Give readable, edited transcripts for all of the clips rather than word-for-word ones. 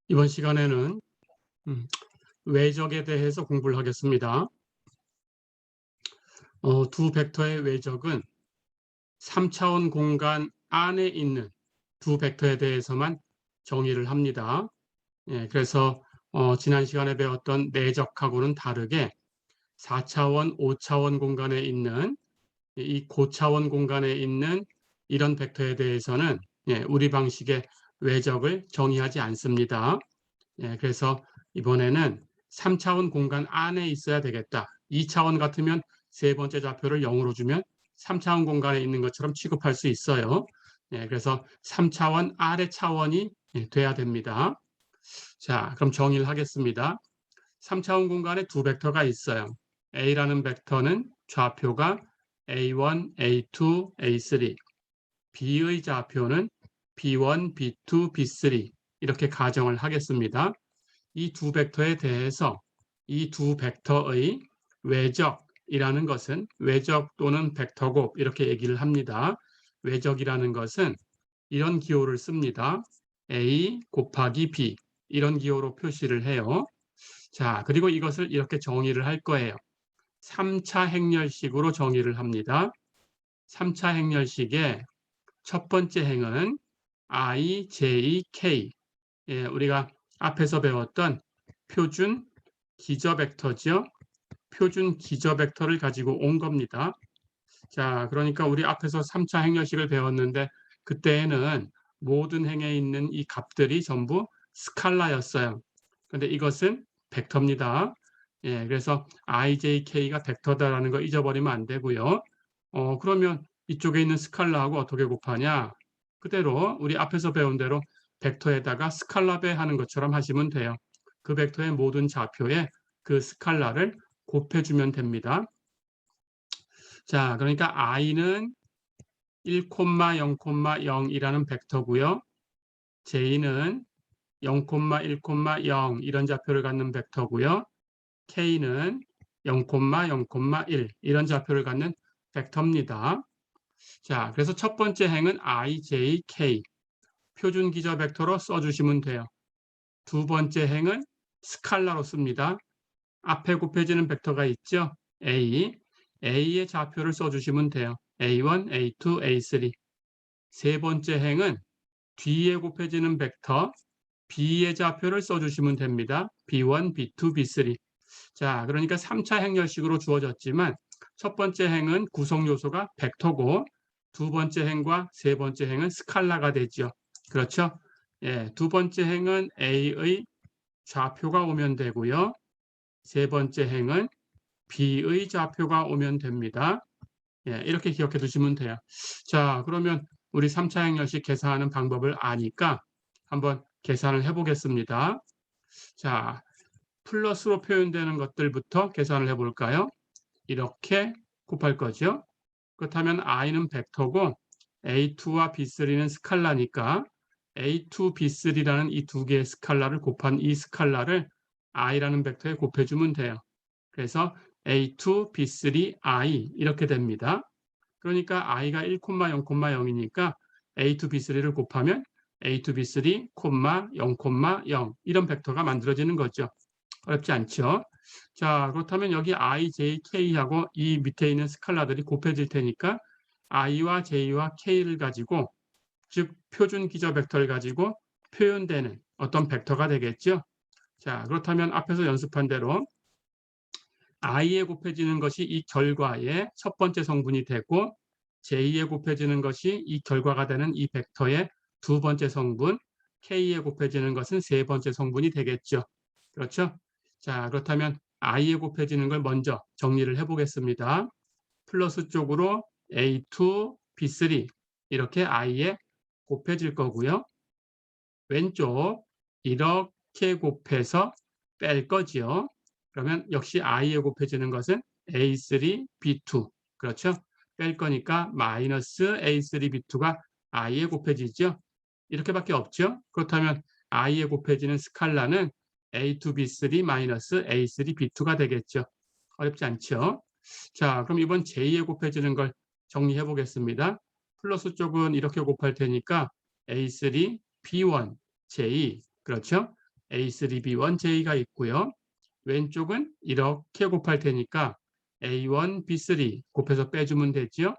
이번 시간에는 외적에 대해서 공부를 하겠습니다. 두 벡터의 외적은 3차원 공간 안에 있는 두 벡터에 대해서만 정의를 합니다. 그래서 지난 시간에 배웠던 내적하고는 다르게 4차원, 5차원 공간에 있는 이 고차원 공간에 있는 이런 벡터에 대해서는 우리 방식의 외적을 정의하지 않습니다. 그래서 이번에는 3차원 공간 안에 있어야 되겠다. 2차원 같으면 세 번째 좌표를 0으로 주면 3차원 공간에 있는 것처럼 취급할 수 있어요. 그래서 3차원 아래 차원이 돼야 됩니다. 자, 그럼 정의를 하겠습니다. 3차원 공간에 두 벡터가 있어요. A라는 벡터는 좌표가 A1, A2, A3, B의 좌표는 B1, B2, B3 이렇게 가정을 하겠습니다. 이 두 벡터에 대해서 이 두 벡터의 외적이라는 것은 외적 또는 벡터 곱 이렇게 얘기를 합니다. 외적이라는 것은 이런 기호를 씁니다. A 곱하기 B 이런 기호로 표시를 해요. 자, 그리고 이것을 이렇게 정의를 할 거예요. 3차 행렬식으로 정의를 합니다. 3차 행렬식의 첫 번째 행은 I, J, K. 우리가 앞에서 배웠던 표준 기저 벡터죠. 표준 기저 벡터를 가지고 온 겁니다. 자, 그러니까 우리 앞에서 3차 행렬식을 배웠는데 그때에는 모든 행에 있는 이 값들이 전부 스칼라였어요. 그런데 이것은 벡터입니다. 그래서 IJK가 벡터다라는 거 잊어버리면 안 되고요. 그러면 이쪽에 있는 스칼라하고 어떻게 곱하냐? 그대로 우리 앞에서 배운 대로 벡터에다가 스칼라 배하는 것처럼 하시면 돼요. 그 벡터의 모든 좌표에 그 스칼라를 곱해주면 됩니다. 자, 그러니까 i는 1,0,0이라는 벡터고요. j는 0,1,0 이런 좌표를 갖는 벡터고요. k는 0,0,1 이런 좌표를 갖는 벡터입니다. 자, 그래서 첫 번째 행은 i, j, k 표준 기저 벡터로 써주시면 돼요. 두 번째 행은 스칼라로 씁니다. 앞에 곱해지는 벡터가 있죠. A의 좌표를 써주시면 돼요. A1, A2, A3. 세 번째 행은 뒤에 곱해지는 벡터 B의 좌표를 써주시면 됩니다. B1, B2, B3. 자, 그러니까 3차 행렬식으로 주어졌지만 첫 번째 행은 구성 요소가 벡터고 두 번째 행과 세 번째 행은 스칼라가 되죠. 그렇죠? 두 번째 행은 A의 좌표가 오면 되고요. 세 번째 행은 B의 좌표가 오면 됩니다. 이렇게 기억해 두시면 돼요. 자, 그러면 우리 3차 행렬식 계산하는 방법을 아니까 한번 계산을 해보겠습니다. 자, 플러스로 표현되는 것들부터 계산을 해볼까요? 이렇게 곱할 거죠. 그렇다면 i는 벡터고 a2와 b3는 스칼라니까 a2, b3라는 이 두 개의 스칼라를 곱한 이 스칼라를 i라는 벡터에 곱해주면 돼요. 그래서 A2, B3, I 이렇게 됩니다. 그러니까 I가 1,0,0이니까 A2, B3를 곱하면 A2, B3, 0,0 이런 벡터가 만들어지는 거죠. 어렵지 않죠? 자, 그렇다면 여기 I, J, K하고 이 밑에 있는 스칼라들이 곱해질 테니까 I와 J와 K를 가지고 즉 표준 기저 벡터를 가지고 표현되는 어떤 벡터가 되겠죠. 자, 그렇다면 앞에서 연습한 대로 i에 곱해지는 것이 이 결과의 첫 번째 성분이 되고 j에 곱해지는 것이 이 결과가 되는 이 벡터의 두 번째 성분, k에 곱해지는 것은 세 번째 성분이 되겠죠. 그렇죠? 자, 그렇다면 i에 곱해지는 걸 먼저 정리를 해보겠습니다. 플러스 쪽으로 A2, B3 이렇게 i에 곱해질 거고요. 왼쪽 이렇게 곱해서 뺄 거지요. 그러면 역시 i에 곱해지는 것은 A3, B2 그렇죠? 뺄 거니까 마이너스 A3, B2가 i에 곱해지죠. 이렇게밖에 없죠. 그렇다면 i에 곱해지는 스칼라는 A2, B3 마이너스 A3, B2가 되겠죠. 어렵지 않죠? 자, 그럼 이번 j에 곱해지는 걸 정리해 보겠습니다. 플러스 쪽은 이렇게 곱할 테니까 A3, B1, J 그렇죠? A3B1J가 있고요. 왼쪽은 이렇게 곱할 테니까 A1, B3 곱해서 빼주면 되죠.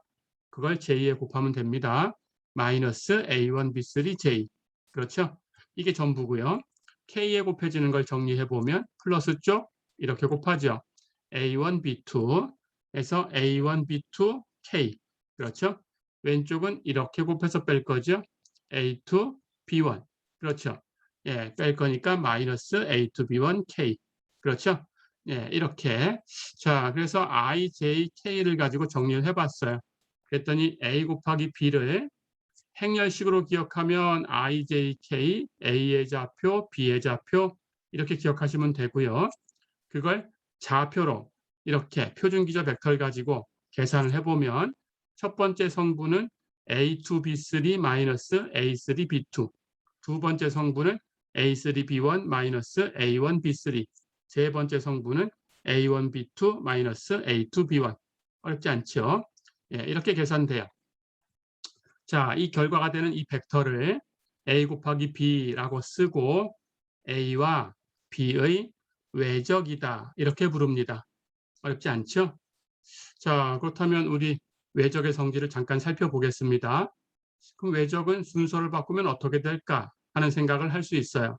그걸 J에 곱하면 됩니다. 마이너스 A1, B3, J. 그렇죠? 이게 전부고요. K에 곱해지는 걸 정리해보면 플러스 쪽 이렇게 곱하죠. A1, B2에서 A1, B2, K. 그렇죠? 왼쪽은 이렇게 곱해서 뺄 거죠. A2, B1. 그렇죠? 예, 뺄 거니까 마이너스 A2, B1, K. 그렇죠? 예, 이렇게. 자, 그래서 I, J, K를 가지고 정리를 해봤어요. 그랬더니 A 곱하기 B를 행렬식으로 기억하면 I, J, K, A의 좌표, B의 좌표 이렇게 기억하시면 되고요. 그걸 좌표로 이렇게 표준기저 벡터를 가지고 계산을 해보면 첫 번째 성분은 A2B3 마이너스 A3B2 두 번째 성분은 A3B1 마이너스 A1B3 세 번째 성분은 A1B2 마이너스 A2B1 어렵지 않죠? 예, 이렇게 계산돼요. 자, 이 결과가 되는 이 벡터를 A 곱하기 B라고 쓰고 A와 B의 외적이다 이렇게 부릅니다. 어렵지 않죠? 자, 그렇다면 우리 외적의 성질을 잠깐 살펴보겠습니다. 그럼 외적은 순서를 바꾸면 어떻게 될까 하는 생각을 할 수 있어요.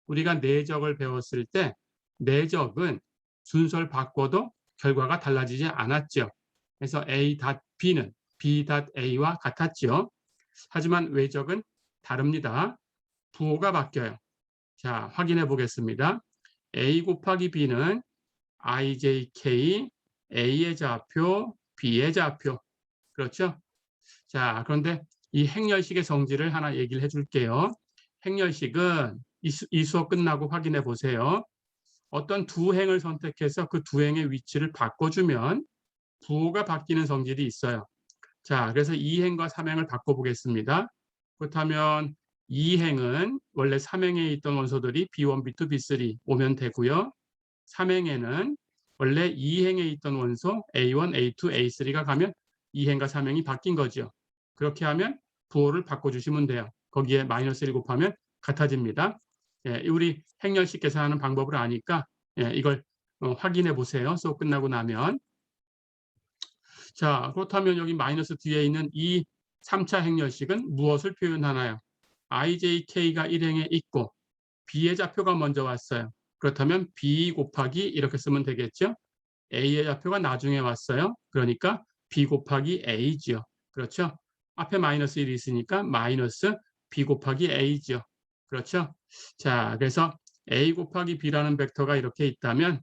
우리가 내적을 배웠을 때 내적은 순서를 바꿔도 결과가 달라지지 않았죠. 그래서 A.B는 B.A와 같았죠. 하지만 외적은 다릅니다. 부호가 바뀌어요. 자, 확인해 보겠습니다. A 곱하기 B는 IJK, A의 좌표, B의 좌표. 그렇죠? 자, 그런데 이 행렬식의 성질을 하나 얘기를 해줄게요. 행렬식은 이 수업 끝나고 확인해 보세요. 어떤 두 행을 선택해서 그 두 행의 위치를 바꿔주면 부호가 바뀌는 성질이 있어요. 자, 그래서 2행과 3행을 바꿔보겠습니다. 그렇다면 2행은 원래 3행에 있던 원소들이 B1, B2, B3 오면 되고요. 3행에는 원래 2행에 있던 원소 A1, A2, A3가 가면 2행과 3행이 바뀐 거죠. 그렇게 하면 부호를 바꿔주시면 돼요. 거기에 마이너스 1 곱하면 같아집니다. 예, 우리 행렬식 계산하는 방법을 아니까 예, 이걸 확인해 보세요. 수업 끝나고 나면. 자, 그렇다면 여기 마이너스 뒤에 있는 이 3차 행렬식은 무엇을 표현하나요? IJK가 1행에 있고 B의 좌표가 먼저 왔어요. 그렇다면 B 곱하기 이렇게 쓰면 되겠죠? A의 좌표가 나중에 왔어요. 그러니까 B 곱하기 A지요. 그렇죠? 앞에 마이너스 1이 있으니까 마이너스 B 곱하기 A지요. 그렇죠? 자, 그래서 A 곱하기 B라는 벡터가 이렇게 있다면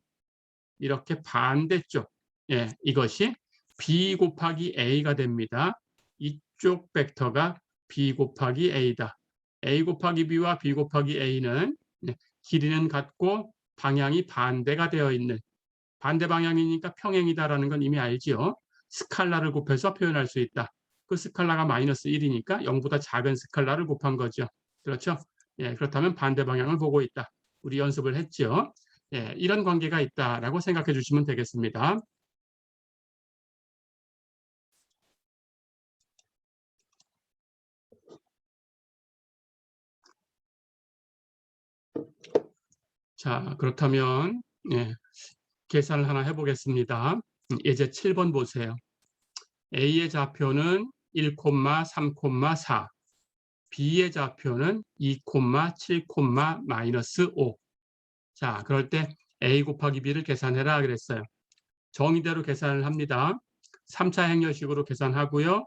이렇게 반대쪽, 예, 이것이 B 곱하기 A가 됩니다. 이쪽 벡터가 B 곱하기 A다. A 곱하기 B와 B 곱하기 A는 길이는 같고 방향이 반대가 되어 있는 반대 방향이니까 평행이다라는 건 이미 알지요. 스칼라를 곱해서 표현할 수 있다. 그 스칼라가 마이너스 1이니까 0보다 작은 스칼라를 곱한 거죠. 그렇죠? 예, 그렇다면 반대 방향을 보고 있다. 우리 연습을 했죠. 예, 이런 관계가 있다라고 생각해 주시면 되겠습니다. 자, 그렇다면 예, 계산을 하나 해보겠습니다. 예제 7번 보세요. A의 좌표는 1,3,4, B의 좌표는 2,7, 마이너스 5. 자, 그럴 때 A 곱하기 B를 계산해라 그랬어요. 정의대로 계산을 합니다. 3차 행렬식으로 계산하고요.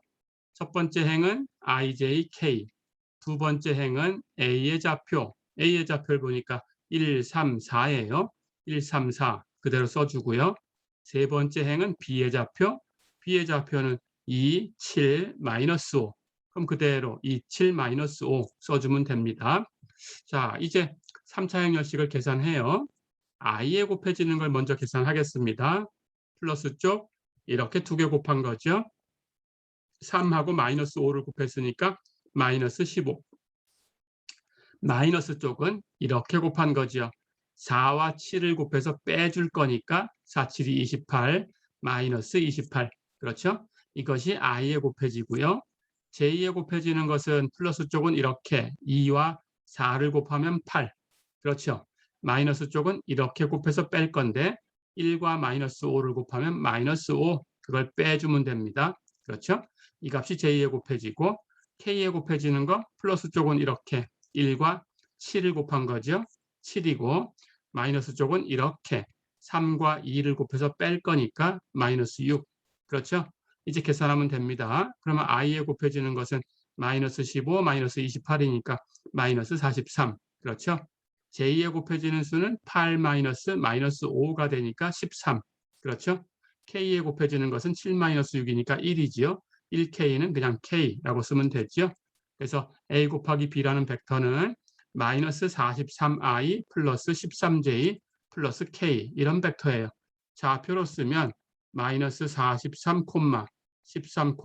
첫 번째 행은 IJK, 두 번째 행은 A의 좌표를 보니까 1, 3, 4예요. 1, 3, 4 그대로 써주고요. 세 번째 행은 B의 좌표는 2, 7, 마이너스 5. 그럼 그대로 2, 7, 마이너스 5 써주면 됩니다. 자, 이제 3차 행렬식을 계산해요. I에 곱해지는 걸 먼저 계산하겠습니다. 플러스 쪽 이렇게 두 개 곱한 거죠. 3하고 마이너스 5를 곱했으니까 마이너스 15. 마이너스 쪽은 이렇게 곱한 거죠. 4와 7을 곱해서 빼줄 거니까 4, 7이 28, 마이너스 28. 그렇죠? 이것이 I에 곱해지고요. J에 곱해지는 것은 플러스 쪽은 이렇게 2와 4를 곱하면 8. 그렇죠. 마이너스 쪽은 이렇게 곱해서 뺄 건데 1과 마이너스 5를 곱하면 마이너스 5 그걸 빼주면 됩니다. 그렇죠? 이 값이 j.에 곱해지고 k에 곱해지는 거 플러스 쪽은 이렇게 1과 7을 곱한 거죠. 7이고 마이너스 쪽은 이렇게 3과 2를 곱해서 뺄 거니까 마이너스 6. 그렇죠? 이제 계산하면 됩니다. 그러면 i에 곱해지는 것은 마이너스 15, 마이너스 28이니까 마이너스 43. 그렇죠? j에 곱해지는 수는 8 마이너스 5가 되니까 13. 그렇죠? k에 곱해지는 것은 7 마이너스 6이니까 1이지요. 1k는 그냥 k라고 쓰면 되죠. 그래서 a 곱하기 b라는 벡터는 마이너스 43i 플러스 13j 플러스 k 이런 벡터예요. 좌표로 쓰면 마이너스 43, 13,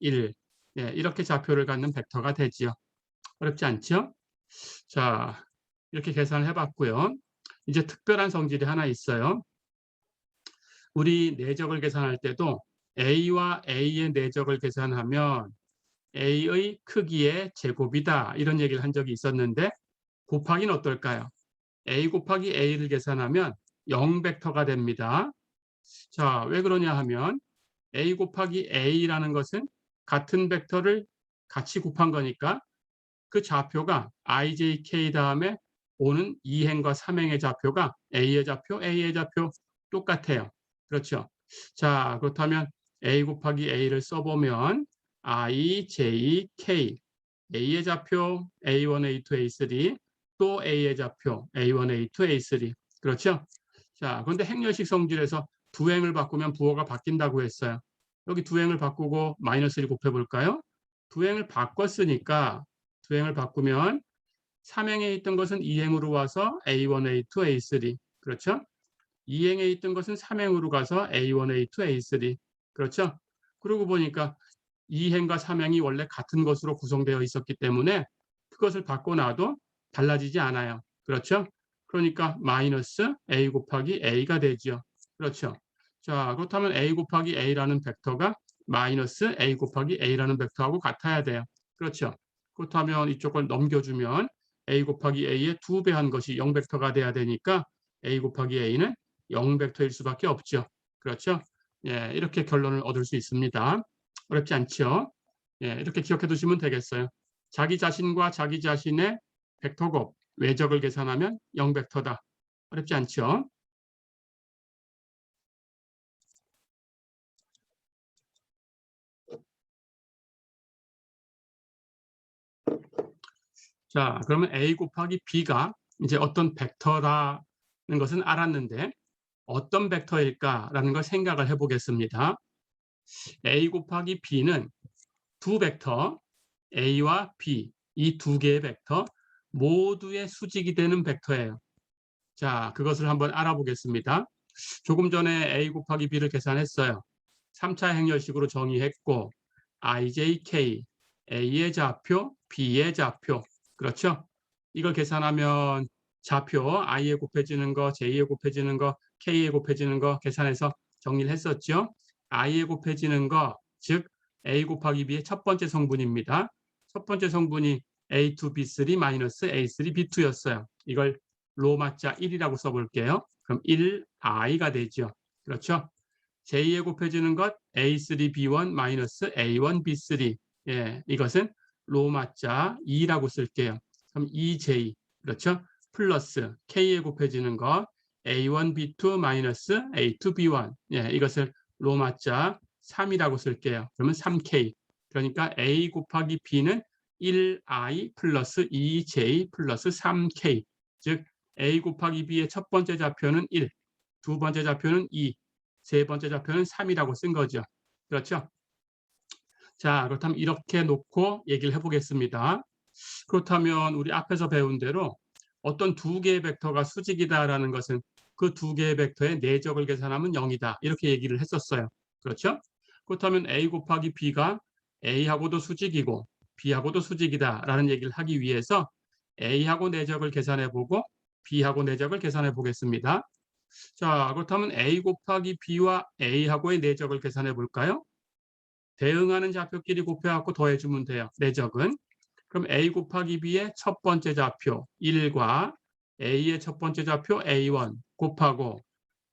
1 이렇게 좌표를 갖는 벡터가 되지요. 어렵지 않죠? 자, 이렇게 계산을 해봤고요. 이제 특별한 성질이 하나 있어요. 우리 내적을 계산할 때도 A와 A의 내적을 계산하면 A의 크기의 제곱이다 이런 얘기를 한 적이 있었는데 곱하기는 어떨까요? A 곱하기 A를 계산하면 0벡터가 됩니다. 자, 왜 그러냐 하면 A 곱하기 A라는 것은 같은 벡터를 같이 곱한 거니까 그 좌표가 ijk 다음에 오는 2행과 3행의 좌표가 A의 좌표 똑같아요. 그렇죠? 자, 그렇다면 A 곱하기 A를 써보면 ijk, A의 좌표 A1, A2, A3 또 A의 좌표 A1, A2, A3 그렇죠? 자, 그런데 행렬식 성질에서 두 행을 바꾸면 부호가 바뀐다고 했어요. 여기 두 행을 바꾸고 마이너스를 곱해볼까요? 두 행을 바꿨으니까 두 행을 바꾸면 3행에 있던 것은 2행으로 와서 A1, A2, A3 그렇죠? 2행에 있던 것은 3행으로 가서 A1, A2, A3 그렇죠? 그러고 보니까 2행과 3행이 원래 같은 것으로 구성되어 있었기 때문에 그것을 바꿔놔도 달라지지 않아요. 그렇죠? 그러니까 마이너스 A 곱하기 A가 되죠. 그렇죠? 자, 그렇다면 A 곱하기 A라는 벡터가 마이너스 A 곱하기 A라는 벡터하고 같아야 돼요. 그렇죠? 그렇다면 이쪽을 넘겨주면 A 곱하기 A의 2배 한 것이 0벡터가 돼야 되니까 A 곱하기 A는 0벡터일 수밖에 없죠. 그렇죠? 예, 이렇게 결론을 얻을 수 있습니다. 어렵지 않죠? 예, 이렇게 기억해 두시면 되겠어요. 자기 자신과 자기 자신의 벡터곱, 외적을 계산하면 0벡터다. 어렵지 않죠? 자, 그러면 A 곱하기 B가 이제 어떤 벡터라는 것은 알았는데 어떤 벡터일까라는 걸 생각을 해보겠습니다. A 곱하기 B는 두 벡터 A와 B 이 두 개의 벡터 모두의 수직이 되는 벡터예요. 자, 그것을 한번 알아보겠습니다. 조금 전에 A 곱하기 B를 계산했어요. 3차 행렬식으로 정의했고 IJK, A의 좌표, B의 좌표 그렇죠? 이걸 계산하면 좌표 I에 곱해지는 거, J에 곱해지는 거, K에 곱해지는 거 계산해서 정리를 했었죠. I에 곱해지는 거, 즉 A 곱하기 B의 첫 번째 성분입니다. 첫 번째 성분이 A2B3 마이너스 A3B2였어요. 이걸 로마자 1이라고 써볼게요. 그럼 1i가 되죠. 그렇죠? J에 곱해지는 것 A3B1 마이너스 A1B3 예, 이것은 로마자 2라고 쓸게요. 그럼 2J 그렇죠? 플러스 K에 곱해지는 것 A1B2 마이너스 A2B1 예, 이것을 로마자 3이라고 쓸게요. 그러면 3K 그러니까 A 곱하기 B는 1i 플러스 2j 플러스 3k 즉 A 곱하기 B의 첫 번째 좌표는 1, 두 번째 좌표는 2, 세 번째 좌표는 3이라고 쓴 거죠. 그렇죠? 자, 그렇다면 이렇게 놓고 얘기를 해보겠습니다. 그렇다면 우리 앞에서 배운 대로 어떤 두 개의 벡터가 수직이다라는 것은 그 두 개의 벡터의 내적을 계산하면 0이다. 이렇게 얘기를 했었어요. 그렇죠? 그렇다면 A 곱하기 B가 A하고도 수직이고 B하고도 수직이다라는 얘기를 하기 위해서 A하고 내적을 계산해보고 B하고 내적을 계산해보겠습니다. 자, 그렇다면 A 곱하기 B와 A하고의 내적을 계산해볼까요? 대응하는 좌표끼리 곱해갖고 더해주면 돼요. 내적은. 그럼 A 곱하기 B의 첫 번째 좌표 1과 A의 첫 번째 좌표 A1 곱하고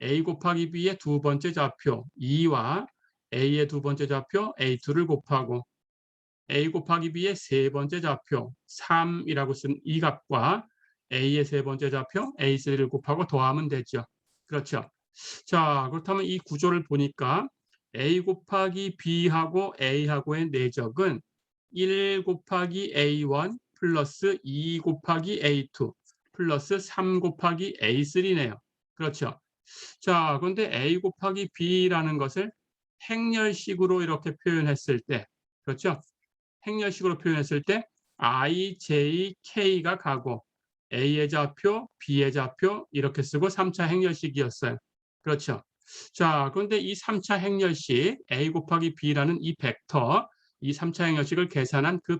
A 곱하기 B의 두 번째 좌표 2와 A의 두 번째 좌표 A2를 곱하고 A 곱하기 B의 세 번째 좌표 3이라고 쓴 이 값과 A의 세 번째 좌표 A3를 곱하고 더하면 되죠. 그렇죠. 자, 그렇다면 이 구조를 보니까 A 곱하기 B하고 A하고의 내적은 1 곱하기 A1 플러스 2 곱하기 A2 플러스 3 곱하기 A3네요. 그렇죠. 자, 그런데 A 곱하기 B라는 것을 행렬식으로 이렇게 표현했을 때, 그렇죠? 행렬식으로 표현했을 때 I, J, K가 가고 A의 좌표, B의 좌표 이렇게 쓰고 3차 행렬식이었어요. 그렇죠. 자, 그런데 이 3차 행렬식 A 곱하기 B라는 이 벡터, 이 3차 행렬식을 계산한 그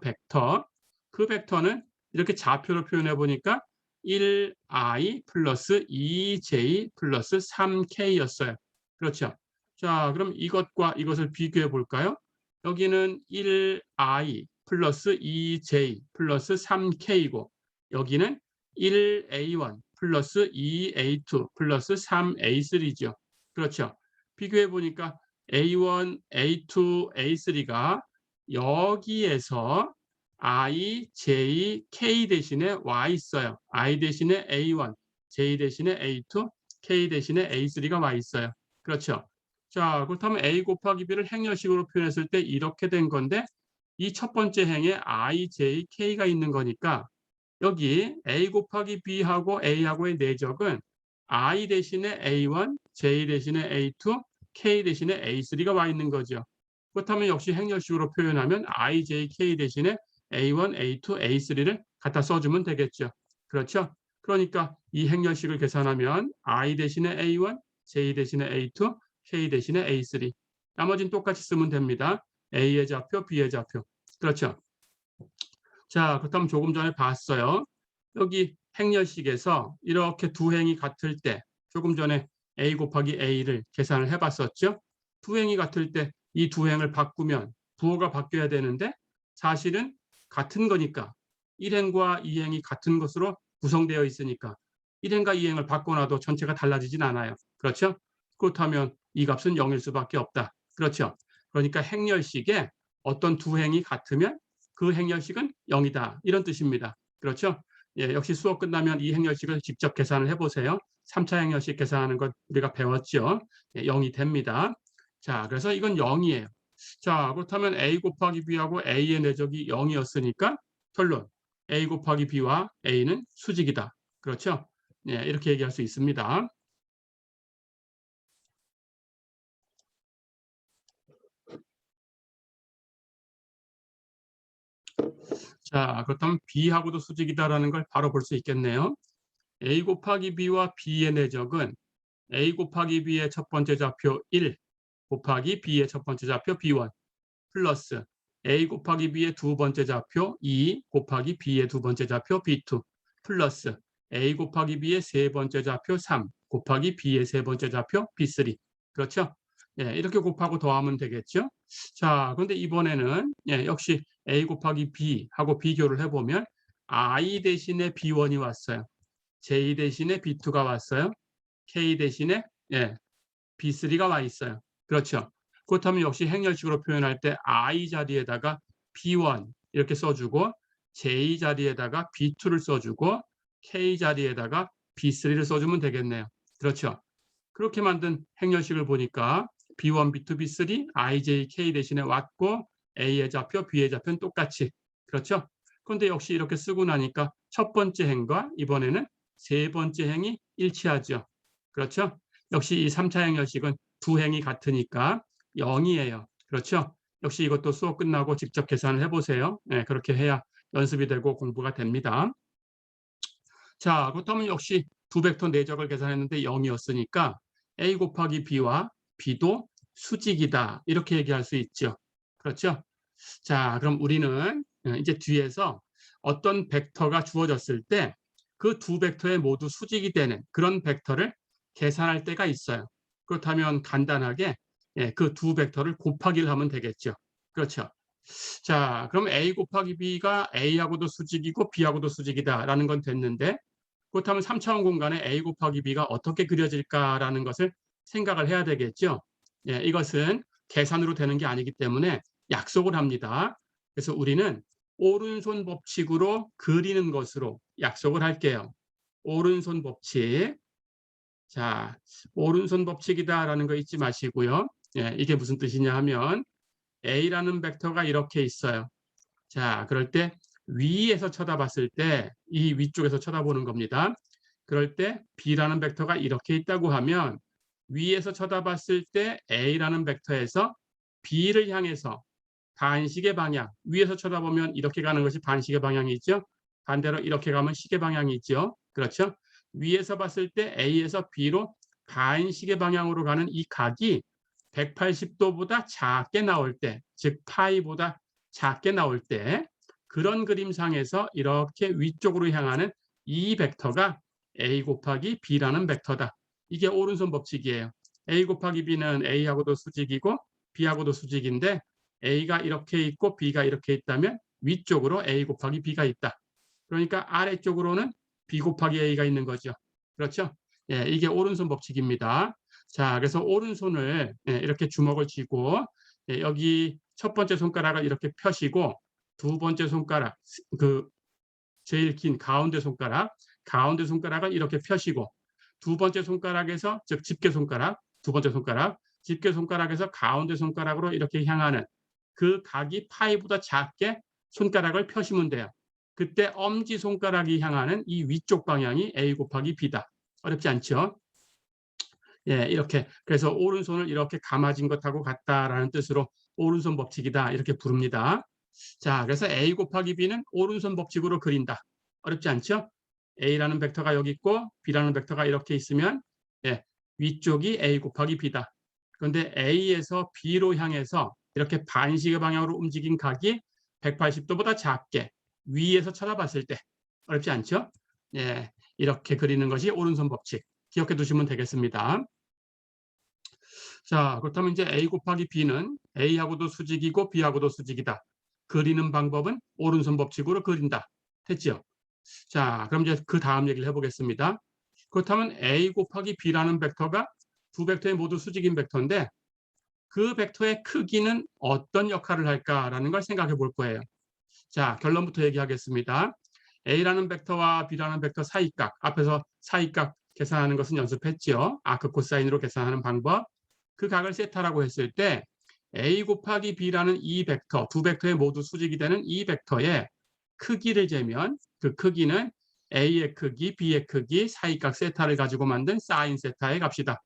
벡터는 이렇게 좌표로 표현해 보니까 1i 플러스 2j 플러스 3k였어요. 그렇죠. 자, 그럼 이것과 이것을 비교해 볼까요? 여기는 1i 플러스 2j 플러스 3k이고 여기는 1a1 플러스 2a2 플러스 3a3죠. 그렇죠. 비교해 보니까 a1, a2, a3가 여기에서 I, J, K 대신에 와 있어요. I 대신에 A1, J 대신에 A2, K 대신에 A3가 와 있어요. 그렇죠. 자, 그렇다면 A 곱하기 B를 행렬식으로 표현했을 때 이렇게 된 건데 이 첫 번째 행에 I, J, K가 있는 거니까 여기 A 곱하기 B하고 A하고의 내적은 I 대신에 A1, J 대신에 A2, K 대신에 A3가 와 있는 거죠. 그렇다면 역시 행렬식으로 표현하면 I, J, K 대신에 A1, A2, A3를 갖다 써주면 되겠죠. 그렇죠? 그러니까 이 행렬식을 계산하면 I 대신에 A1, J 대신에 A2, K 대신에 A3. 나머지는 똑같이 쓰면 됩니다. A의 좌표, B의 좌표. 그렇죠? 자, 그렇다면 조금 전에 봤어요. 여기 행렬식에서 이렇게 두 행이 같을 때 조금 전에 A 곱하기 A를 계산을 해봤었죠. 두 행이 같을 때 이 두 행을 바꾸면 부호가 바뀌어야 되는데 사실은 같은 거니까 1행과 2행이 같은 것으로 구성되어 있으니까 1행과 2행을 바꿔놔도 전체가 달라지진 않아요. 그렇죠? 그렇다면 이 값은 0일 수밖에 없다. 그렇죠? 그러니까 행렬식에 어떤 두 행이 같으면 그 행렬식은 0이다. 이런 뜻입니다. 그렇죠? 예, 역시 수업 끝나면 이 행렬식을 직접 계산을 해보세요. 3차 행렬식 계산하는 것 우리가 배웠죠? 예, 0이 됩니다. 자, 그래서 이건 0이에요. 자, 그렇다면 A 곱하기 B하고 A의 내적이 0이었으니까 결론 A 곱하기 B와 A는 수직이다. 그렇죠? 예, 이렇게 얘기할 수 있습니다. 자, 그렇다면 B하고도 수직이다라는 걸 바로 볼 수 있겠네요. A 곱하기 B와 B의 내적은 A 곱하기 B의 첫 번째 좌표 1 곱하기 B의 첫 번째 좌표 B1 플러스 A 곱하기 B의 두 번째 좌표 2 곱하기 B의 두 번째 좌표 B2 플러스 A 곱하기 B의 세 번째 좌표 3 곱하기 B의 세 번째 좌표 B3. 그렇죠? 예, 이렇게 곱하고 더하면 되겠죠? 자, 그런데 이번에는 예, 역시 A 곱하기 B하고 비교를 해보면 I 대신에 B1이 왔어요. J 대신에 B2가 왔어요. K 대신에 예, B3가 와 있어요. 그렇죠. 그렇다면 역시 행렬식으로 표현할 때 I 자리에다가 B1 이렇게 써주고 J 자리에다가 B2를 써주고 K 자리에다가 B3를 써주면 되겠네요. 그렇죠. 그렇게 만든 행렬식을 보니까 B1, B2, B3, I, J, K 대신에 왔고 A의 좌표, B의 좌표는 똑같이. 그렇죠. 그런데 역시 이렇게 쓰고 나니까 첫 번째 행과 이번에는 세 번째 행이 일치하죠. 그렇죠. 역시 이 3차 행렬식은 두 행이 같으니까 0이에요. 그렇죠. 역시 이것도 수업 끝나고 직접 계산을 해보세요. 네, 그렇게 해야 연습이 되고 공부가 됩니다. 자, 그렇다면 역시 두 벡터 내적을 계산했는데 0이었으니까 A 곱하기 B와 B도 수직이다. 이렇게 얘기할 수 있죠. 그렇죠? 자, 그럼 우리는 이제 뒤에서 어떤 벡터가 주어졌을 때 그 두 벡터에 모두 수직이 되는 그런 벡터를 계산할 때가 있어요. 그렇다면 간단하게 그 두 벡터를 곱하기를 하면 되겠죠. 그렇죠. 자, 그럼 A 곱하기 B가 A하고도 수직이고 B하고도 수직이다라는 건 됐는데 그렇다면 3차원 공간에 A 곱하기 B가 어떻게 그려질까라는 것을 생각을 해야 되겠죠. 예, 이것은 계산으로 되는 게 아니기 때문에 약속을 합니다. 그래서 우리는 오른손 법칙으로 그리는 것으로 약속을 할게요. 오른손 법칙. 자, 오른손 법칙이다라는 거 잊지 마시고요. 예, 이게 무슨 뜻이냐 하면 A라는 벡터가 이렇게 있어요. 자, 그럴 때 위에서 쳐다봤을 때 이 위쪽에서 쳐다보는 겁니다. 그럴 때 B라는 벡터가 이렇게 있다고 하면 위에서 쳐다봤을 때 A라는 벡터에서 B를 향해서 반시계 방향, 위에서 쳐다보면 이렇게 가는 것이 반시계 방향이 있죠. 반대로 이렇게 가면 시계 방향이 있죠. 그렇죠? 위에서 봤을 때 A에서 B로 반시계 방향으로 가는 이 각이 180도보다 작게 나올 때, 즉 파이보다 작게 나올 때 그런 그림상에서 이렇게 위쪽으로 향하는 이 벡터가 A 곱하기 B라는 벡터다. 이게 오른손 법칙이에요. A 곱하기 B는 A하고도 수직이고 B하고도 수직인데 A가 이렇게 있고 B가 이렇게 있다면 위쪽으로 A 곱하기 B가 있다. 그러니까 아래쪽으로는 B 곱하기 A가 있는 거죠. 그렇죠? 예, 이게 오른손 법칙입니다. 자, 그래서 오른손을 이렇게 주먹을 쥐고 여기 첫 번째 손가락을 이렇게 펴시고 두 번째 손가락, 그 제일 긴 가운데 손가락을 이렇게 펴시고 두 번째 손가락에서 즉 집게 손가락, 두 번째 손가락, 집게 손가락에서 가운데 손가락으로 이렇게 향하는 그 각이 파이보다 작게 손가락을 펴시면 돼요. 그때 엄지 손가락이 향하는 이 위쪽 방향이 A 곱하기 B다. 어렵지 않죠? 예, 이렇게 그래서 오른손을 이렇게 감아진 것하고 같다라는 뜻으로 오른손 법칙이다 이렇게 부릅니다. 자, 그래서 A 곱하기 B는 오른손 법칙으로 그린다. 어렵지 않죠? A라는 벡터가 여기 있고 B라는 벡터가 이렇게 있으면 예, 위쪽이 A 곱하기 B다. 그런데 A에서 B로 향해서 이렇게 반시계 방향으로 움직인 각이 180도보다 작게 위에서 쳐다봤을 때 어렵지 않죠? 예, 이렇게 그리는 것이 오른손 법칙. 기억해 두시면 되겠습니다. 자, 그렇다면 이제 A 곱하기 B는 A하고도 수직이고 B하고도 수직이다. 그리는 방법은 오른손 법칙으로 그린다. 됐죠? 자, 그럼 이제 그 다음 얘기를 해보겠습니다. 그렇다면 A 곱하기 B라는 벡터가 두 벡터의 모두 수직인 벡터인데 그 벡터의 크기는 어떤 역할을 할까라는 걸 생각해 볼 거예요. 자, 결론부터 얘기하겠습니다. A라는 벡터와 B라는 벡터 사이각, 앞에서 사이각 계산하는 것은 연습했죠. 아크 코사인으로 계산하는 방법. 그 각을 세타라고 했을 때 A 곱하기 B라는 이 벡터, 두 벡터의 모두 수직이 되는 이 벡터의 크기를 재면 그 크기는 A의 크기, B의 크기, 사이각 세타를 가지고 만든 사인 세타의 값이다.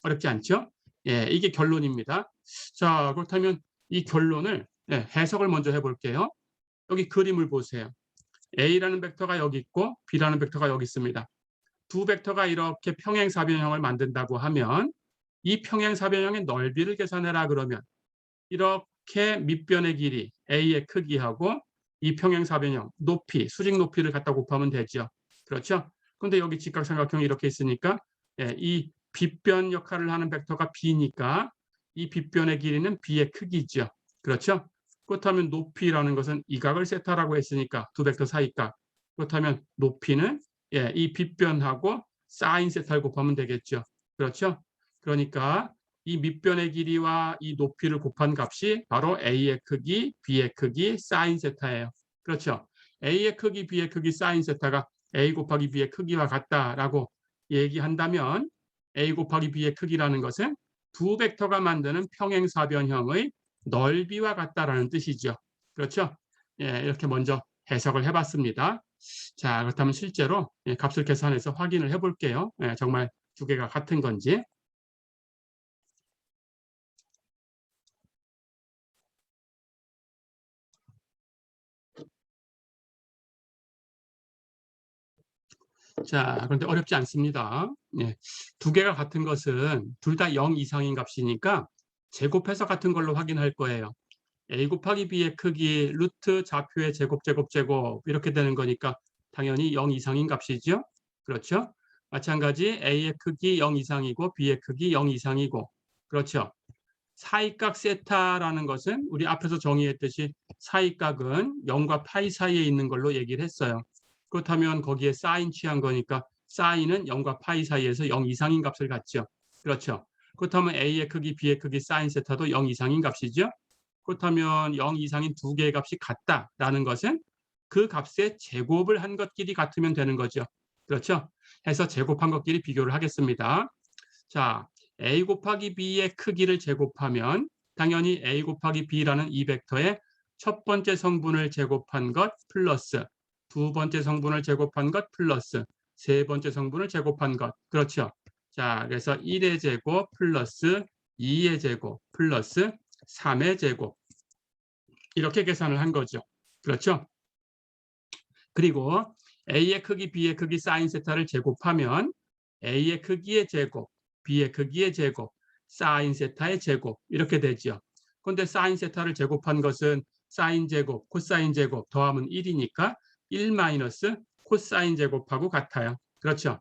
어렵지 않죠? 예, 이게 결론입니다. 자, 그렇다면 이 결론을 해석을 먼저 해볼게요. 여기 그림을 보세요. A라는 벡터가 여기 있고 B라는 벡터가 여기 있습니다. 두 벡터가 이렇게 평행사변형을 만든다고 하면 이 평행사변형의 넓이를 계산해라 그러면 이렇게 밑변의 길이 A의 크기하고 이 평행사변형 높이, 수직 높이를 갖다 곱하면 되죠. 그렇죠? 그런데 여기 직각삼각형이 이렇게 있으니까 이 빗변 역할을 하는 벡터가 B니까 이 빗변의 길이는 B의 크기죠. 그렇죠? 그렇다면 높이라는 것은 이 각을 세타라고 했으니까 두 벡터 사이각. 그렇다면 높이는 이 빗변하고 사인 세타를 곱하면 되겠죠. 그렇죠? 그러니까 이 밑변의 길이와 이 높이를 곱한 값이 바로 A의 크기, B의 크기, 사인 세타예요. 그렇죠? A의 크기, B의 크기, 사인 세타가 A 곱하기 B의 크기와 같다라고 얘기한다면 A 곱하기 B의 크기라는 것은 두 벡터가 만드는 평행사변형의 넓이와 같다라는 뜻이죠. 그렇죠? 예, 이렇게 먼저 해석을 해봤습니다. 자, 그렇다면 실제로 값을 계산해서 확인을 해볼게요. 정말 두 개가 같은 건지. 자, 그런데 어렵지 않습니다. 두 개가 같은 것은 둘 다 0 이상인 값이니까 제곱해서 같은 걸로 확인할 거예요. A 곱하기 B의 크기 루트 좌표의 제곱 이렇게 되는 거니까 당연히 0 이상인 값이죠. 그렇죠? 마찬가지 A의 크기 0 이상이고 B의 크기 0 이상이고 그렇죠. 사이각 세타라는 것은 우리 앞에서 정의했듯이 사이각은 0과 파이 사이에 있는 걸로 얘기를 했어요. 그렇다면 거기에 사인 취한 거니까 사인은 0과 파이 사이에서 0 이상인 값을 갖죠. 그렇죠. 그렇다면 A의 크기, B의 크기, 사인 세타도 0 이상인 값이죠. 그렇다면 0 이상인 두 개의 값이 같다라는 것은 그 값의 제곱을 한 것끼리 같으면 되는 거죠. 그렇죠? 해서 제곱한 것끼리 비교를 하겠습니다. 자, A 곱하기 B의 크기를 제곱하면 당연히 A 곱하기 B라는 이 벡터의 첫 번째 성분을 제곱한 것 플러스 두 번째 성분을 제곱한 것 플러스 세 번째 성분을 제곱한 것. 그렇죠. 자, 그래서 1의 제곱 플러스 2의 제곱 플러스 3의 제곱. 이렇게 계산을 한 거죠. 그렇죠. 그리고 A의 크기, B의 크기, 사인 세타를 제곱하면 A의 크기의 제곱, B의 크기의 제곱, 사인 세타의 제곱 이렇게 되죠. 그런데 사인 세타를 제곱한 것은 사인 제곱, 코사인 제곱 더하면 1이니까 1 마이너스 코사인 제곱하고 같아요. 그렇죠.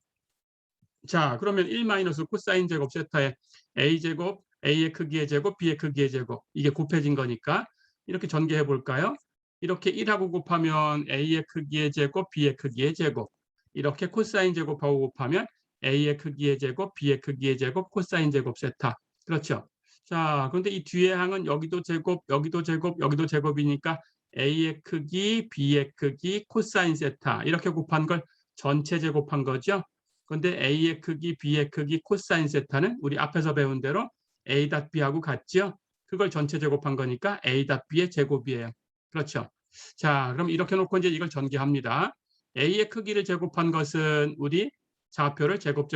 자, 그러면 1 마이너스 코사인 제곱 세타의 A 제곱, A의 크기의 제곱, B의 크기의 제곱 이게 곱해진 거니까 이렇게 전개해 볼까요? 이렇게 1하고 곱하면 A의 크기의 제곱, B의 크기의 제곱 이렇게 코사인 제곱하고 곱하면 A의 크기의 제곱, B의 크기의 제곱, 코사인 제곱 세타. 그렇죠. 자, 그런데 이 뒤에 항은 여기도 제곱, 여기도 제곱, 여기도 제곱이니까 A의 크기, B의 크기, 코사인 세타 이렇게 곱한 걸 전체 제곱한 거죠. 그런데 A의 크기, B의 크기, 코사인 세타는 우리 앞에서 배운 대로 A.B하고 같죠. 그걸 전체 제곱한 거니까 A.B의 제곱이에요. 그렇죠. 자, 그럼 이렇게 놓고 이제 이걸 전개합니다. A의 크기를 제곱한 것은 우리 좌표를 제곱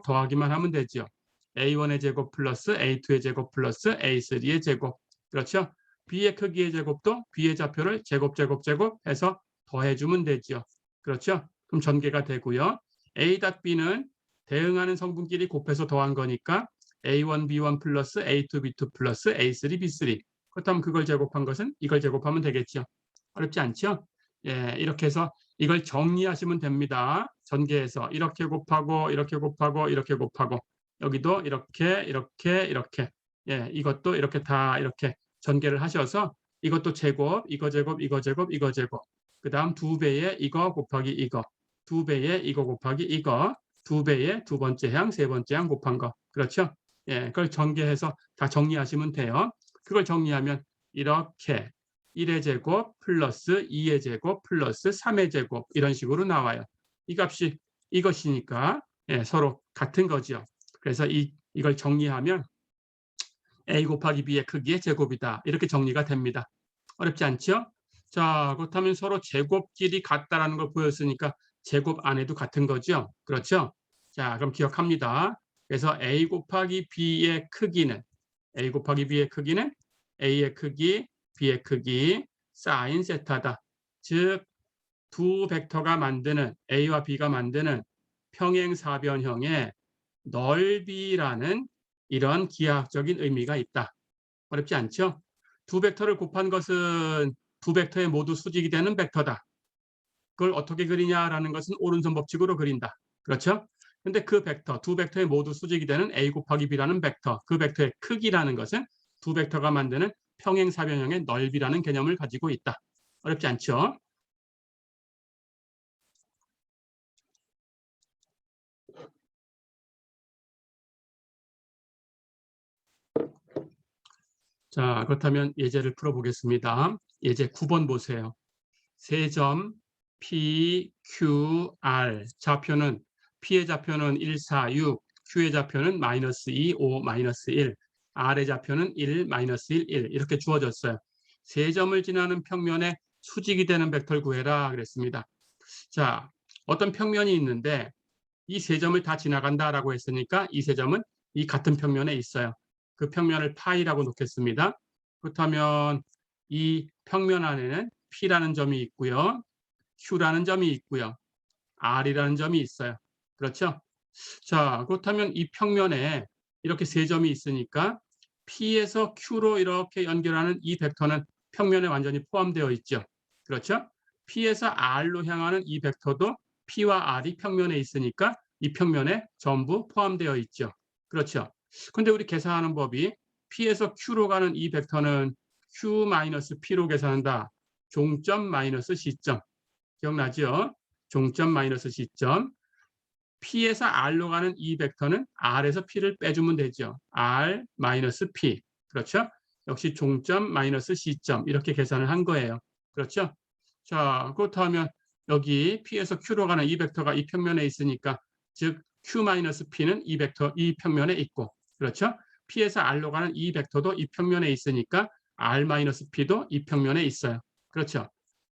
더하기만 하면 되죠. A1의 제곱 플러스 A2의 제곱 플러스 A3의 제곱. 그렇죠. B의 크기의 제곱도 B의 좌표를 제곱 해서 더해주면 되죠. 그렇죠. 그럼 전개가 되고요. A.B는 대응하는 성분끼리 곱해서 더한 거니까 A1, B1 플러스 A2, B2 플러스 A3, B3. 그렇다면 그걸 제곱한 것은 이걸 제곱하면 되겠죠. 어렵지 않죠? 예, 이렇게 해서 이걸 정리하시면 됩니다. 전개해서 이렇게 곱하고 이렇게 곱하고 이렇게 곱하고 여기도 이렇게 예, 이것도 이렇게 다 이렇게 전개를 하셔서 이것도 제곱, 이거 제곱, 이거 제곱, 이거 제곱. 그 다음 2배의 이거 곱하기 이거, 2배의 이거 곱하기 이거, 2배의 두 번째 항, 세 번째 항 곱한 거. 그렇죠? 예, 그걸 전개해서 다 정리하시면 돼요. 그걸 정리하면 이렇게 1의 제곱 플러스 2의 제곱 플러스 3의 제곱 이런 식으로 나와요. 이 값이 이것이니까 예, 서로 같은 거죠. 그래서 이걸 정리하면 A 곱하기 B의 크기의 제곱이다. 이렇게 정리가 됩니다. 어렵지 않죠? 자, 그렇다면 서로 제곱끼리 같다라는 걸 보였으니까 제곱 안에도 같은 거죠. 그렇죠? 자, 그럼 기억합니다. 그래서 A 곱하기 B의 크기는 A 곱하기 B의 크기는 A의 크기, B의 크기, 사인 세타다. 즉, 두 벡터가 만드는 A와 B가 만드는 평행사변형의 넓이라는 이런 기하학적인 의미가 있다. 어렵지 않죠? 두 벡터를 곱한 것은 두 벡터의 모두 수직이 되는 벡터다. 그걸 어떻게 그리냐라는 것은 오른손 법칙으로 그린다. 그렇죠? 근데 그 벡터, 두 벡터의 모두 수직이 되는 A 곱하기 B라는 벡터, 그 벡터의 크기라는 것은 두 벡터가 만드는 평행사변형의 넓이라는 개념을 가지고 있다. 어렵지 않죠? 자, 그렇다면 예제를 풀어보겠습니다. 예제 9번 보세요. 세 점 P, Q, R 좌표는 P의 좌표는 1, 4, 6, Q의 좌표는 마이너스 2, 5, 마이너스 1, R의 좌표는 1, 마이너스 1, 1 이렇게 주어졌어요. 세 점을 지나는 평면에 수직이 되는 벡터를 구해라 그랬습니다. 자, 어떤 평면이 있는데 이 세 점을 다 지나간다라고 했으니까 이 세 점은 이 같은 평면에 있어요. 그 평면을 파이라고 놓겠습니다. 그렇다면 이 평면 안에는 P라는 점이 있고요. Q라는 점이 있고요. R이라는 점이 있어요. 그렇죠? 자, 그렇다면 이 평면에 이렇게 세 점이 있으니까 P에서 Q로 이렇게 연결하는 이 벡터는 평면에 완전히 포함되어 있죠. 그렇죠? P에서 R로 향하는 이 벡터도 P와 R이 평면에 있으니까 이 평면에 전부 포함되어 있죠. 그렇죠? 근데 우리 계산하는 법이 P에서 Q로 가는 이 벡터는 Q-P로 계산한다. 종점 마이너스 시점. 기억나죠? 종점 마이너스 C점. P에서 R로 가는 이 벡터는 R에서 P를 빼주면 되죠. R 마이너스 P. 그렇죠? 역시 종점 마이너스 C점 이렇게 계산을 한 거예요. 그렇죠? 자, 그렇다면 여기 P에서 Q로 가는 이 벡터가 이 평면에 있으니까 즉 Q 마이너스 P는 이 벡터 이 평면에 있고 그렇죠? P에서 R로 가는 이 벡터도 이 평면에 있으니까 R 마이너스 P도 이 평면에 있어요. 그렇죠?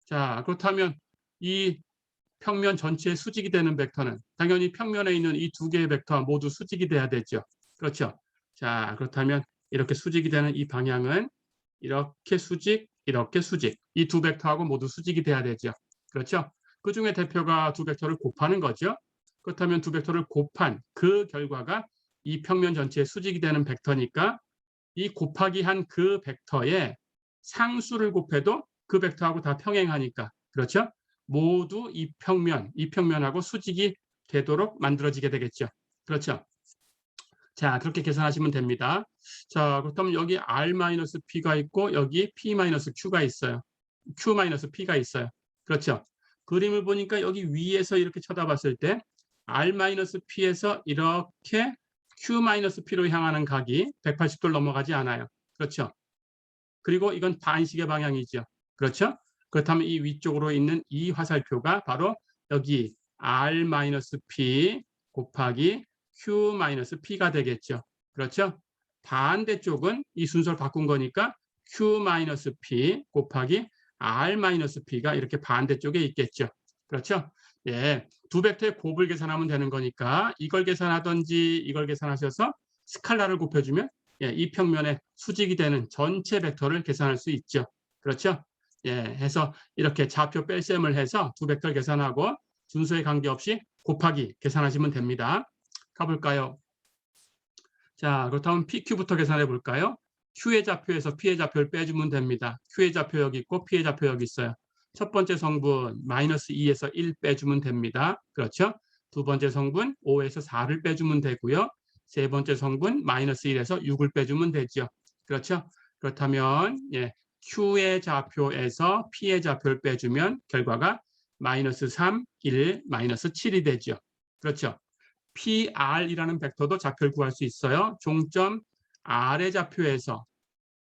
자, 그렇다면 이 평면 전체의 수직이 되는 벡터는 당연히 평면에 있는 이 두 개의 벡터 모두 수직이 돼야 되죠. 그렇죠? 자, 그렇다면 이렇게 수직이 되는 이 방향은 이렇게 수직, 이렇게 수직. 이 두 벡터하고 모두 수직이 돼야 되죠. 그렇죠? 그 중에 대표가 두 벡터를 곱하는 거죠. 그렇다면 두 벡터를 곱한 그 결과가 이 평면 전체의 수직이 되는 벡터니까 이 곱하기 한 그 벡터의 상수를 곱해도 그 벡터하고 다 평행하니까 그렇죠? 모두 이 평면하고 수직이 되도록 만들어지게 되겠죠. 그렇죠? 자, 그렇게 계산하시면 됩니다. 자, 그렇다면 여기 R-P가 있고 여기 P-Q가 있어요. Q-P가 있어요. 그렇죠? 그림을 보니까 여기 위에서 이렇게 쳐다봤을 때 R-P에서 이렇게 Q-P로 향하는 각이 180도를 넘어가지 않아요. 그렇죠? 그리고 이건 반시계 방향이죠. 그렇죠? 그렇다면 이 위쪽으로 있는 이 화살표가 바로 여기 R-P 곱하기 Q-P가 되겠죠. 그렇죠? 반대쪽은 이 순서를 바꾼 거니까 Q-P 곱하기 R-P가 이렇게 반대쪽에 있겠죠. 그렇죠? 예, 두 벡터의 곱을 계산하면 되는 거니까 이걸 계산하든지 이걸 계산하셔서 스칼라를 곱해주면 예, 이 평면에 수직이 되는 전체 벡터를 계산할 수 있죠. 그렇죠? 예, 해서 이렇게 좌표 뺄셈을 해서 두 벡터를 계산하고 순서에 관계없이 곱하기 계산하시면 됩니다. 가볼까요? 자, 그렇다면 PQ부터 계산해 볼까요? Q의 좌표에서 P의 좌표를 빼주면 됩니다. Q의 좌표 여기 있고 P의 좌표 여기 있어요. 첫 번째 성분 마이너스 2에서 1 빼주면 됩니다. 그렇죠? 두 번째 성분 5에서 4를 빼주면 되고요. 세 번째 성분 마이너스 1에서 6을 빼주면 되죠. 그렇죠? 그렇다면 예, Q의 좌표에서 P의 좌표를 빼주면 결과가 마이너스 3, 1, 마이너스 7이 되죠. 그렇죠? PR이라는 벡터도 좌표를 구할 수 있어요. 종점 R의 좌표에서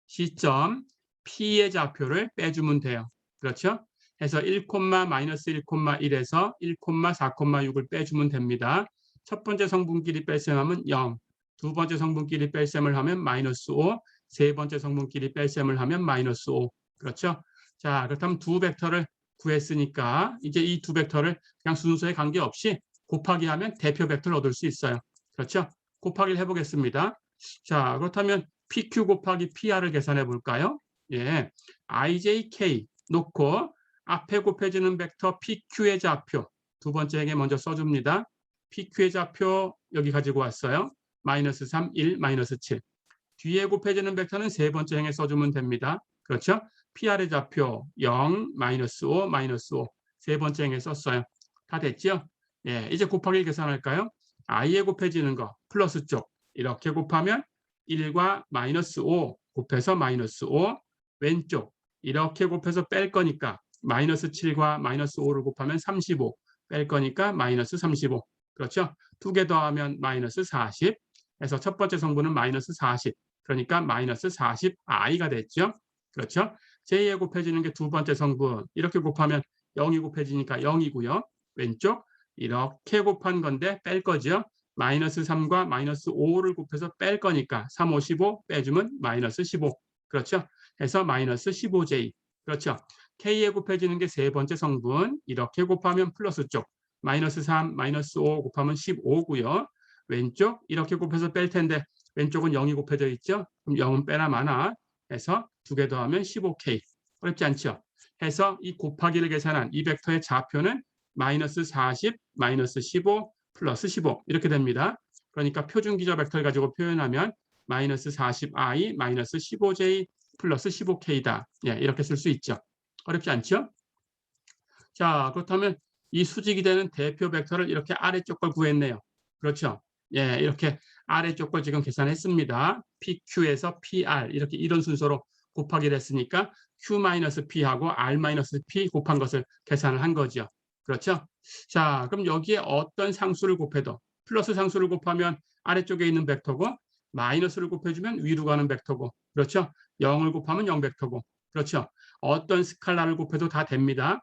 시점 P의 좌표를 빼주면 돼요. 그렇죠? 해서 1, 마이너스 1, 1에서 1, 4, 6을 빼주면 됩니다. 첫 번째 성분끼리 뺄셈하면 0, 두 번째 성분끼리 뺄셈을 하면 마이너스 5, 세 번째 성분끼리 뺄셈을 하면 마이너스 5. 그렇죠? 자, 그렇다면 두 벡터를 구했으니까 이제 이 두 벡터를 그냥 순서에 관계없이 곱하기 하면 대표 벡터를 얻을 수 있어요. 그렇죠? 곱하기를 해보겠습니다. 자, 그렇다면 PQ 곱하기 PR을 계산해 볼까요? 예, IJK 놓고 앞에 곱해지는 벡터 PQ의 좌표 두 번째 행에 먼저 써줍니다. PQ의 좌표 여기 가지고 왔어요. 마이너스 3, 1, 마이너스 7. 뒤에 곱해지는 벡터는 세 번째 행에 써주면 됩니다. 그렇죠? PR의 좌표 0, 마이너스 5, 마이너스 5. 세 번째 행에 썼어요. 다 됐죠? 예, 이제 곱하기 계산할까요? i에 곱해지는 거 플러스 쪽 이렇게 곱하면 1과 마이너스 5 곱해서 마이너스 5 왼쪽 이렇게 곱해서 뺄 거니까 마이너스 7과 마이너스 5를 곱하면 35 뺄 거니까 마이너스 35 그렇죠? 두 개 더하면 마이너스 40 해서 첫 번째 성분은 마이너스 40 그러니까 마이너스 40i가 됐죠? 그렇죠? j에 곱해지는 게 두 번째 성분 이렇게 곱하면 0이 곱해지니까 0이고요. 왼쪽 이렇게 곱한 건데 뺄 거죠. 마이너스 3과 마이너스 5를 곱해서 뺄 거니까 3, 5, 15 빼주면 마이너스 15. 그렇죠? 해서 마이너스 15j. 그렇죠? k에 곱해지는 게 세 번째 성분. 이렇게 곱하면 플러스 쪽. 마이너스 3, 마이너스 5 곱하면 15고요. 왼쪽 이렇게 곱해서 뺄 텐데 왼쪽은 0이 곱해져 있죠? 그럼 0은 빼나 마나 해서 두 개 더하면 15k. 어렵지 않죠? 해서 이 곱하기를 계산한 이 벡터의 좌표는 마이너스 40, 마이너스 15, 플러스 15 이렇게 됩니다. 그러니까 표준 기저 벡터를 가지고 표현하면 마이너스 40i, 마이너스 15j, 플러스 15k다. 예, 이렇게 쓸 수 있죠. 어렵지 않죠? 자, 그렇다면 이 수직이 되는 대표 벡터를 이렇게 아래쪽 걸 구했네요. 그렇죠? 예, 이렇게 아래쪽 걸 지금 계산했습니다. PQ에서 PR 이렇게 이런 순서로 곱하기를 했으니까 Q-P하고 R-P 곱한 것을 계산을 한 거죠. 그렇죠? 자, 그럼 여기에 어떤 상수를 곱해도 플러스 상수를 곱하면 아래쪽에 있는 벡터고 마이너스를 곱해주면 위로 가는 벡터고 그렇죠? 0을 곱하면 0 벡터고 그렇죠? 어떤 스칼라를 곱해도 다 됩니다.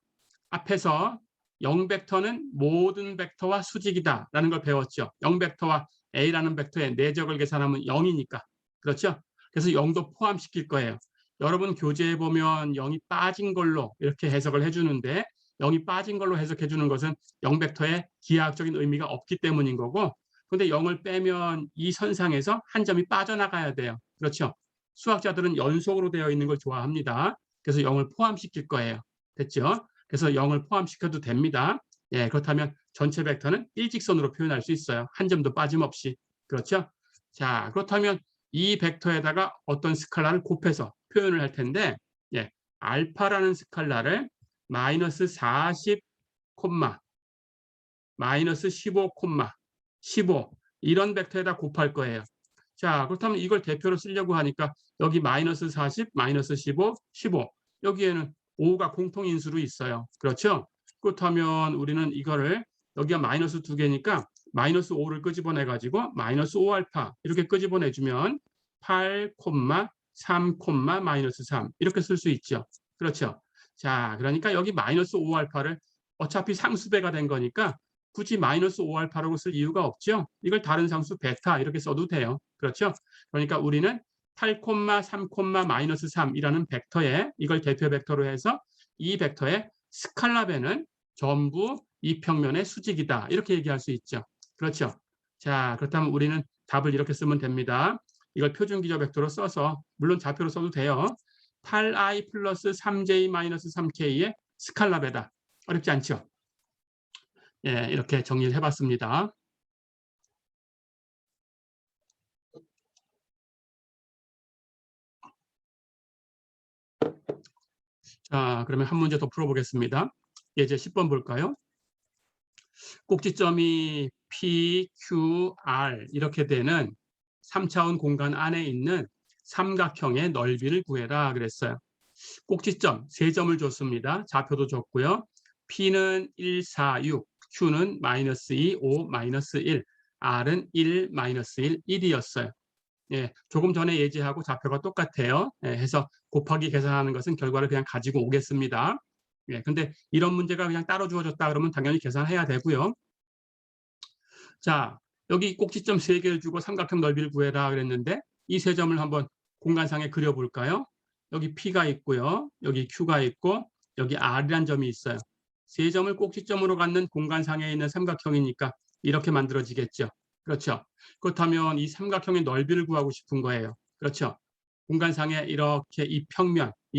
앞에서 0 벡터는 모든 벡터와 수직이다 라는 걸 배웠죠. 0 벡터와 A라는 벡터의 내적을 계산하면 0이니까 그렇죠? 그래서 0도 포함시킬 거예요. 여러분 교재에 보면 0이 빠진 걸로 이렇게 해석을 해주는데 0이 빠진 걸로 해석해 주는 것은 0벡터의 기하학적인 의미가 없기 때문인 거고 근데 0을 빼면 이 선상에서 한 점이 빠져나가야 돼요. 그렇죠? 수학자들은 연속으로 되어 있는 걸 좋아합니다. 그래서 0을 포함시킬 거예요. 됐죠? 그래서 0을 포함시켜도 됩니다. 예, 그렇다면 전체 벡터는 일직선으로 표현할 수 있어요. 한 점도 빠짐없이. 그렇죠? 자, 그렇다면 이 벡터에다가 어떤 스칼라를 곱해서 표현을 할 텐데 예, 알파라는 스칼라를 마이너스 40, 마이너스 15, 15 이런 벡터에다 곱할 거예요. 자, 그렇다면 이걸 대표로 쓰려고 하니까 여기 마이너스 40, 마이너스 15, 15 여기에는 5가 공통인수로 있어요. 그렇죠? 그렇다면 우리는 이거를 여기가 마이너스 2개니까 마이너스 5를 끄집어내가지고 마이너스 5알파 이렇게 끄집어내주면 8, 3, 마이너스 3 이렇게 쓸 수 있죠. 그렇죠? 자, 그러니까 여기 마이너스 5알파를 어차피 상수배가 된 거니까 굳이 마이너스 5알파라고 쓸 이유가 없죠. 이걸 다른 상수 베타 이렇게 써도 돼요. 그렇죠? 그러니까 우리는 8, 3, 마이너스 3이라는 벡터에 이걸 대표 벡터로 해서 이 벡터의 스칼라 배는 전부 이 평면의 수직이다. 이렇게 얘기할 수 있죠. 그렇죠? 자, 그렇다면 우리는 답을 이렇게 쓰면 됩니다. 이걸 표준 기저 벡터로 써서 물론 좌표로 써도 돼요. 8i 플러스 3j 마이너스 3k의 스칼라 배다. 어렵지 않죠? 예, 이렇게 정리를 해봤습니다. 자, 그러면 한 문제 더 풀어보겠습니다. 예제 10번 볼까요? 꼭지점이 P, Q, R 이렇게 되는 3차원 공간 안에 있는 삼각형의 넓이를 구해라 그랬어요. 꼭지점 3점을 줬습니다. 좌표도 줬고요. P는 1, 4, 6, Q는 마이너스 2, 5, 마이너스 1, R은 1, 마이너스 1, 1이었어요. 예, 조금 전에 예제하고 좌표가 똑같아요. 예, 해서 곱하기 계산하는 것은 결과를 그냥 가지고 오겠습니다. 예, 근데 이런 문제가 그냥 따로 주어졌다 그러면 당연히 계산해야 되고요. 자, 여기 꼭지점 3개를 주고 삼각형 넓이를 구해라 그랬는데 이 3점을 한번 공간상에 그려볼까요? 여기 P가 있고요. 여기 Q가 있고 여기 R이란 점이 있어요. 3점을 꼭지점으로 갖는 공간상에 있는 삼각형이니까 이렇게 만들어지겠죠. 그렇죠. 그렇다면 이 삼각형의 넓이를 구하고 싶은 거예요. 그렇죠. 공간상에 이렇게 이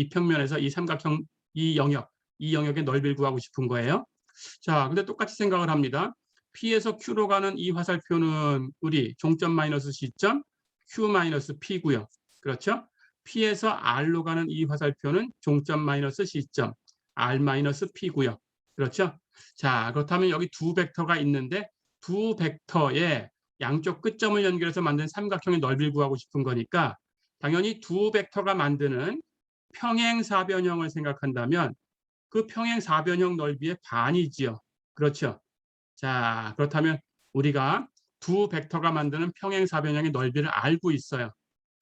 평면에서 이 삼각형 이 영역의 넓이를 구하고 싶은 거예요. 자, 근데 똑같이 생각을 합니다. P에서 Q로 가는 이 화살표는 우리 종점 마이너스 C점 Q 마이너스 P고요. 그렇죠? P에서 R로 가는 이 화살표는 종점 마이너스 C점 R 마이너스 P고요. 그렇죠? 자, 그렇다면 여기 두 벡터가 있는데 두 벡터의 양쪽 끝점을 연결해서 만든 삼각형의 넓이를 구하고 싶은 거니까 당연히 두 벡터가 만드는 평행사변형을 생각한다면 그 평행사변형 넓이의 반이지요. 그렇죠? 자, 그렇다면 우리가 두 벡터가 만드는 평행사변형의 넓이를 알고 있어요.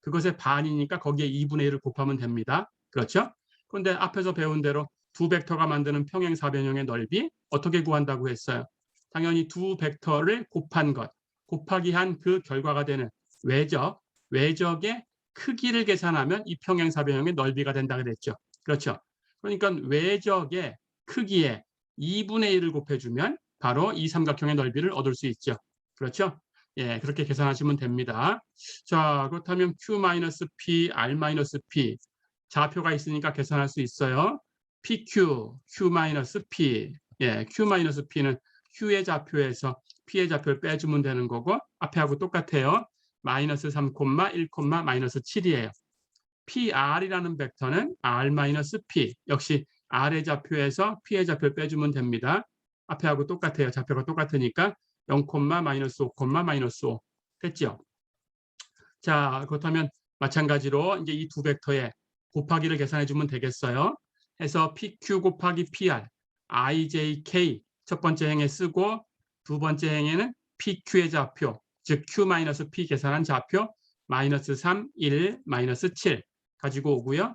그것의 반이니까 거기에 2분의 1을 곱하면 됩니다. 그렇죠? 그런데 앞에서 배운 대로 두 벡터가 만드는 평행사변형의 넓이 어떻게 구한다고 했어요? 당연히 두 벡터를 곱한 것, 곱하기 한 그 결과가 되는 외적의 크기를 계산하면 이 평행사변형의 넓이가 된다 그랬죠. 그렇죠? 그러니까 외적의 크기에 2분의 1을 곱해주면 바로 이 삼각형의 넓이를 얻을 수 있죠. 그렇죠? 예, 그렇게 계산하시면 됩니다. 자, 그렇다면 Q-P, R-P 좌표가 있으니까 계산할 수 있어요. PQ, Q-P. 예, Q-P는 Q의 좌표에서 P의 좌표를 빼주면 되는 거고 앞에 하고 똑같아요. 마이너스 3, 1, 마이너스 7이에요. PR이라는 벡터는 R-P 역시 R의 좌표에서 P의 좌표를 빼주면 됩니다. 앞에 하고 똑같아요. 좌표가 똑같으니까 0, 마이너스 5, 마이너스 5 됐죠? 자, 그렇다면 마찬가지로 이제 이 두 벡터의 곱하기를 계산해 주면 되겠어요. 해서 PQ 곱하기 PR, IJK 첫 번째 행에 쓰고 두 번째 행에는 PQ의 좌표, 즉 Q-P 계산한 좌표 마이너스 3, 1, 마이너스 7 가지고 오고요.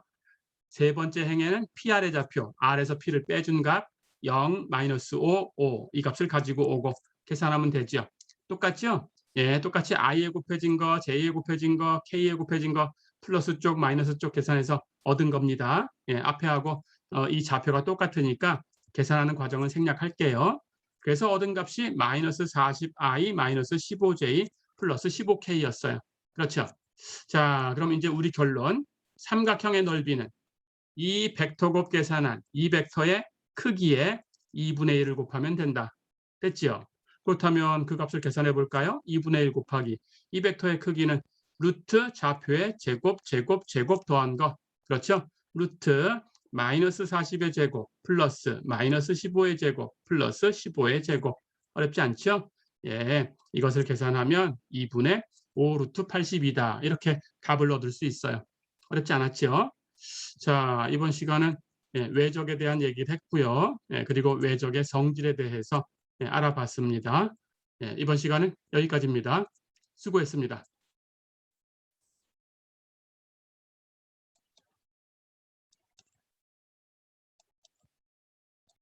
세 번째 행에는 PR의 좌표, R에서 P를 빼준 값 0, 마이너스 5, 5 이 값을 가지고 오고 계산하면 되죠. 똑같죠? 예, 똑같이 I에 곱해진 거, J에 곱해진 거, K에 곱해진 거 플러스 쪽, 마이너스 쪽 계산해서 얻은 겁니다. 예, 앞에 하고 이 좌표가 똑같으니까 계산하는 과정은 생략할게요. 그래서 얻은 값이 마이너스 40i 마이너스 15j 플러스 15k였어요. 그렇죠? 자, 그럼 이제 우리 결론. 삼각형의 넓이는 이 벡터 곱 계산한 이 벡터의 크기에 2분의 1을 곱하면 된다. 됐죠? 그렇다면 그 값을 계산해 볼까요? 2분의 1 곱하기 이 벡터의 크기는 루트 좌표의 제곱 제곱 제곱 더한 거. 그렇죠? 루트 마이너스 40의 제곱 플러스 마이너스 15의 제곱 플러스 15의 제곱. 어렵지 않죠? 예, 이것을 계산하면 2분의 5 루트 80이다. 이렇게 답을 얻을 수 있어요. 어렵지 않았죠? 자, 이번 시간은 외적에 대한 얘기를 했고요. 그리고 외적의 성질에 대해서 알아봤습니다. 이번 시간은 여기까지입니다. 수고했습니다.